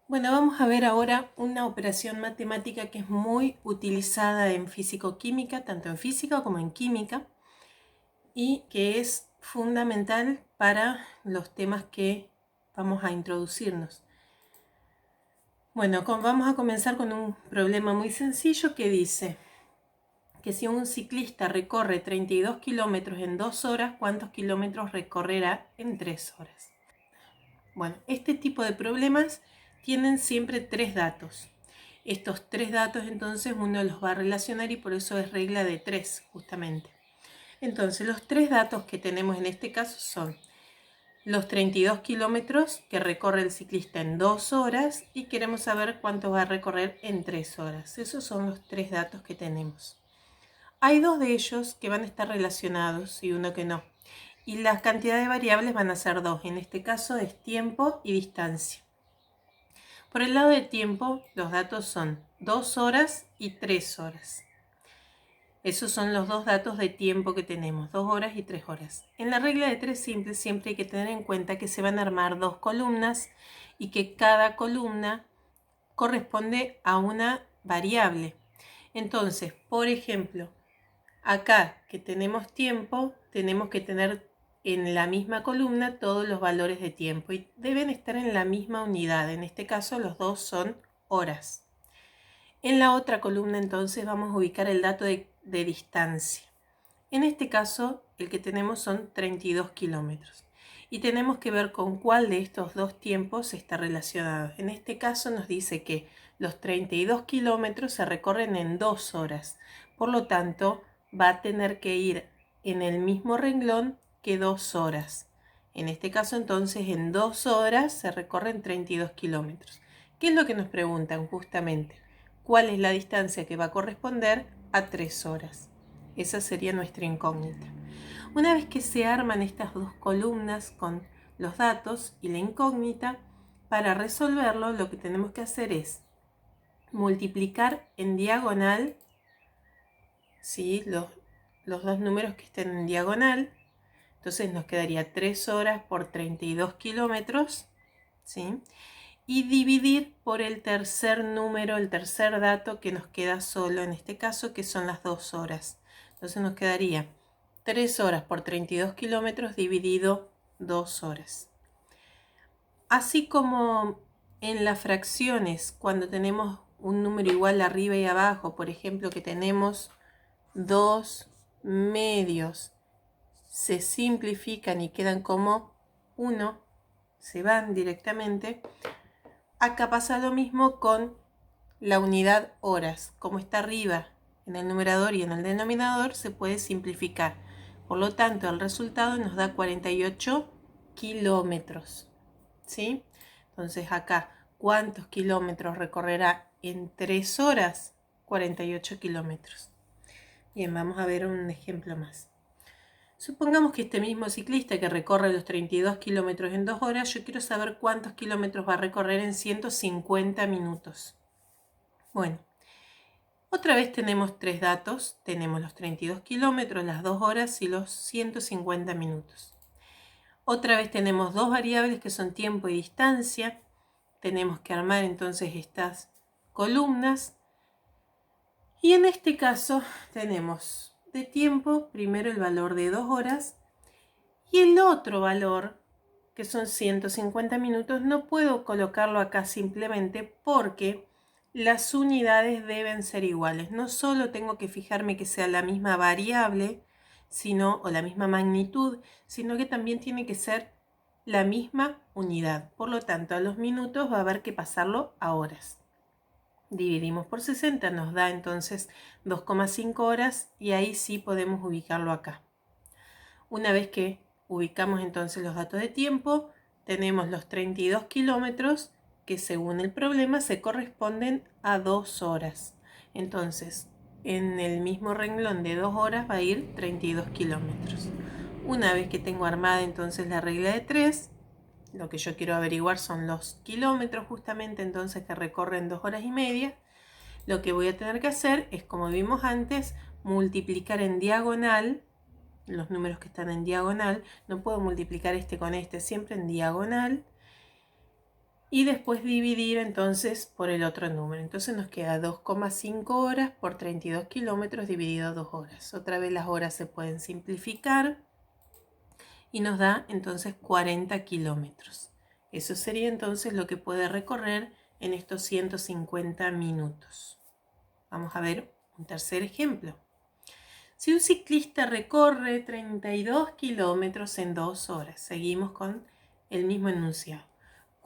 Bueno, vamos a ver ahora una operación matemática que es muy utilizada en físico-química, tanto en física como en química, y que es fundamental para los temas que vamos a introducirnos. Bueno, vamos a comenzar con un problema muy sencillo que dice que si un ciclista recorre 32 kilómetros en 2 horas, ¿cuántos kilómetros recorrerá en 3 horas? Bueno, este tipo de problemas tienen siempre 3 datos. Estos 3 datos entonces uno los va a relacionar y por eso es regla de 3 justamente. Entonces los 3 datos que tenemos en este caso son los 32 kilómetros que recorre el ciclista en 2 horas y queremos saber cuánto va a recorrer en 3 horas. Esos son los 3 datos que tenemos. Hay 2 de ellos que van a estar relacionados y uno que no. Y la cantidad de variables van a ser 2. En este caso es tiempo y distancia. Por el lado de tiempo, los datos son 2 horas y 3 horas. Esos son los 2 datos de tiempo que tenemos, 2 horas y 3 horas. En la regla de 3 simples siempre hay que tener en cuenta que se van a armar 2 columnas y que cada columna corresponde a una variable. Entonces, por ejemplo, acá que tenemos tiempo, tenemos que tener en la misma columna todos los valores de tiempo y deben estar en la misma unidad. En este caso los dos son horas. En la otra columna entonces vamos a ubicar el dato de distancia. En este caso el que tenemos son 32 kilómetros. Y tenemos que ver con cuál de estos dos tiempos está relacionado. En este caso nos dice que los 32 kilómetros se recorren en 2 horas. Por lo tanto, va a tener que ir en el mismo renglón que 2 horas. En este caso entonces en 2 horas se recorren 32 kilómetros. ¿Qué es lo que nos preguntan justamente? ¿Cuál es la distancia que va a corresponder a 3 horas? Esa sería nuestra incógnita. Una vez que se arman estas dos columnas con los datos y la incógnita, para resolverlo lo que tenemos que hacer es multiplicar en diagonal, ¿sí? los dos números que estén en diagonal. Entonces nos quedaría 3 horas por 32 kilómetros, ¿sí? Y dividir por el tercer número, el tercer dato que nos queda solo en este caso, que son las 2 horas. Entonces nos quedaría 3 horas por 32 kilómetros dividido 2 horas. Así como en las fracciones, cuando tenemos un número igual arriba y abajo, por ejemplo que tenemos 2 medios, se simplifican y quedan como 1, se van directamente. Acá pasa lo mismo con la unidad horas. Como está arriba en el numerador y en el denominador, se puede simplificar. Por lo tanto, el resultado nos da 48 kilómetros. ¿Sí? Entonces acá, ¿cuántos kilómetros recorrerá en 3 horas? 48 kilómetros. Bien, vamos a ver un ejemplo más. Supongamos que este mismo ciclista que recorre los 32 kilómetros en 2 horas, yo quiero saber cuántos kilómetros va a recorrer en 150 minutos. Bueno, otra vez tenemos 3 datos, tenemos los 32 kilómetros, las 2 horas y los 150 minutos. Otra vez tenemos 2 variables que son tiempo y distancia. Tenemos que armar entonces estas columnas. Y en este caso tenemos de tiempo primero el valor de 2 horas y el otro valor que son 150 minutos no puedo colocarlo acá simplemente porque las unidades deben ser iguales. No solo tengo que fijarme que sea la misma variable o la misma magnitud, sino que también tiene que ser la misma unidad. Por lo tanto, a los minutos va a haber que pasarlo a horas. Dividimos por 60, nos da entonces 2,5 horas y ahí sí podemos ubicarlo acá. Una vez que ubicamos entonces los datos de tiempo, tenemos los 32 kilómetros que según el problema se corresponden a 2 horas. Entonces, en el mismo renglón de 2 horas va a ir 32 kilómetros. Una vez que tengo armada entonces la regla de 3, lo que yo quiero averiguar son los kilómetros justamente entonces que recorren 2 horas y media. Lo que voy a tener que hacer es, como vimos antes, multiplicar en diagonal los números que están en diagonal. No puedo multiplicar este con este, siempre en diagonal. y después dividir entonces por el otro número. Entonces nos queda 2,5 horas por 32 kilómetros dividido 2 horas. Otra vez las horas se pueden simplificar y nos da entonces 40 kilómetros. Eso sería entonces lo que puede recorrer en estos 150 minutos. Vamos a ver un tercer ejemplo. Si un ciclista recorre 32 kilómetros en 2 horas, seguimos con el mismo enunciado.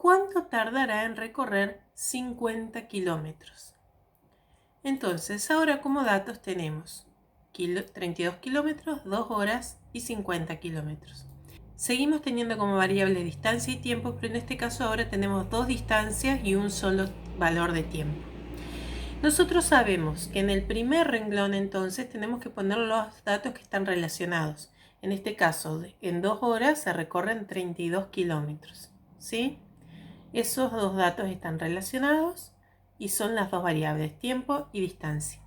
¿Cuánto tardará en recorrer 50 kilómetros? Entonces, ahora como datos tenemos 32 kilómetros, 2 horas y 50 kilómetros. Seguimos teniendo como variable distancia y tiempo, pero en este caso ahora tenemos dos distancias y un solo valor de tiempo. Nosotros sabemos que en el primer renglón entonces tenemos que poner los datos que están relacionados. En este caso, en 2 horas se recorren 32 kilómetros, ¿sí? Esos dos datos están relacionados y son las dos variables, tiempo y distancia.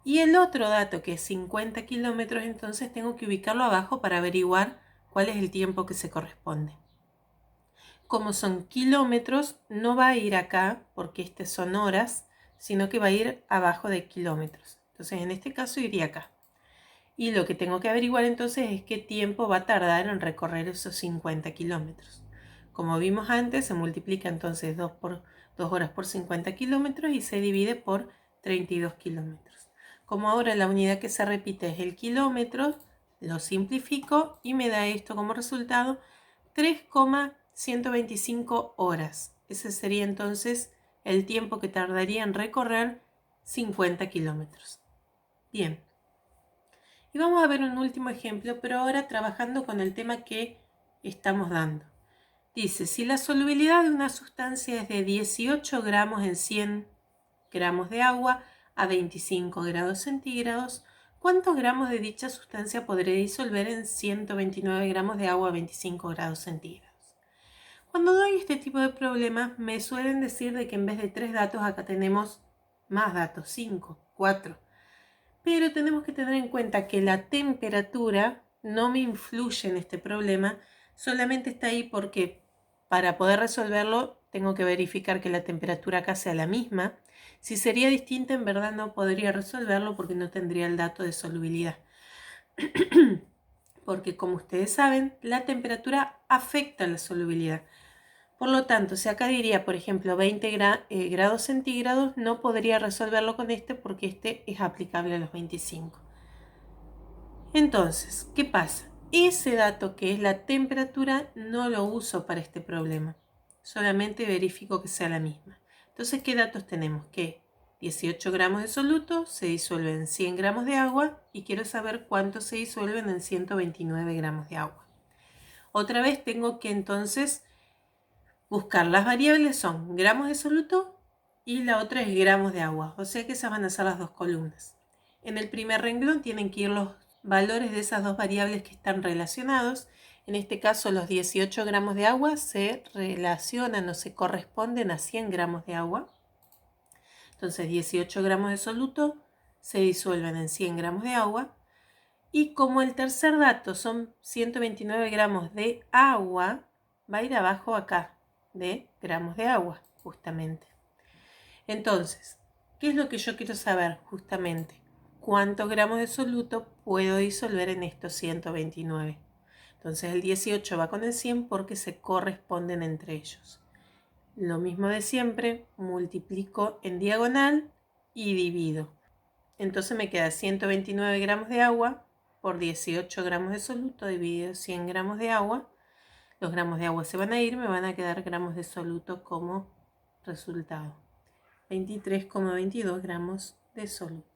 Y el otro dato, que es 50 kilómetros, entonces tengo que ubicarlo abajo para averiguar cuál es el tiempo que se corresponde. Como son kilómetros, no va a ir acá porque son horas, sino que va a ir abajo de kilómetros. Entonces en este caso iría acá. Y lo que tengo que averiguar entonces es qué tiempo va a tardar en recorrer esos 50 kilómetros. Como vimos antes, se multiplica entonces 2 horas por 50 kilómetros y se divide por 32 kilómetros. Como ahora la unidad que se repite es el kilómetro, lo simplifico y me da esto como resultado 3,125 horas. Ese sería entonces el tiempo que tardaría en recorrer 50 kilómetros. Bien. Y vamos a ver un último ejemplo, pero ahora trabajando con el tema que estamos dando. Dice, si la solubilidad de una sustancia es de 18 gramos en 100 gramos de agua a 25 grados centígrados, ¿cuántos gramos de dicha sustancia podré disolver en 129 gramos de agua a 25 grados centígrados? Cuando doy este tipo de problemas, me suelen decir de que en vez de 3 datos, acá tenemos más datos, 5, 4. Pero tenemos que tener en cuenta que la temperatura no me influye en este problema, solamente está ahí porque para poder resolverlo tengo que verificar que la temperatura acá sea la misma. Si sería distinta, en verdad no podría resolverlo porque no tendría el dato de solubilidad. Porque como ustedes saben, la temperatura afecta la solubilidad. Por lo tanto, si acá diría, por ejemplo, 20 grados centígrados, no podría resolverlo con este porque este es aplicable a los 25. Entonces, ¿qué pasa? Ese dato que es la temperatura no lo uso para este problema. Solamente verifico que sea la misma. Entonces, ¿qué datos tenemos? Que 18 gramos de soluto se disuelven en 100 gramos de agua y quiero saber cuánto se disuelven en 129 gramos de agua. Otra vez tengo que entonces buscar las variables, son gramos de soluto y la otra es gramos de agua, o sea que esas van a ser las dos columnas. En el primer renglón tienen que ir los valores de esas dos variables que están relacionados. En este caso los 18 gramos de agua se relacionan o se corresponden a 100 gramos de agua. Entonces 18 gramos de soluto se disuelven en 100 gramos de agua. Y como el tercer dato son 129 gramos de agua, va a ir abajo acá, de gramos de agua, justamente. Entonces, ¿qué es lo que yo quiero saber justamente? ¿Cuántos gramos de soluto puedo disolver en estos 129? Entonces el 18 va con el 100 porque se corresponden entre ellos. Lo mismo de siempre, multiplico en diagonal y divido. Entonces me queda 129 gramos de agua por 18 gramos de soluto dividido 100 gramos de agua. Los gramos de agua se van a ir, me van a quedar gramos de soluto como resultado. 23,22 gramos de soluto.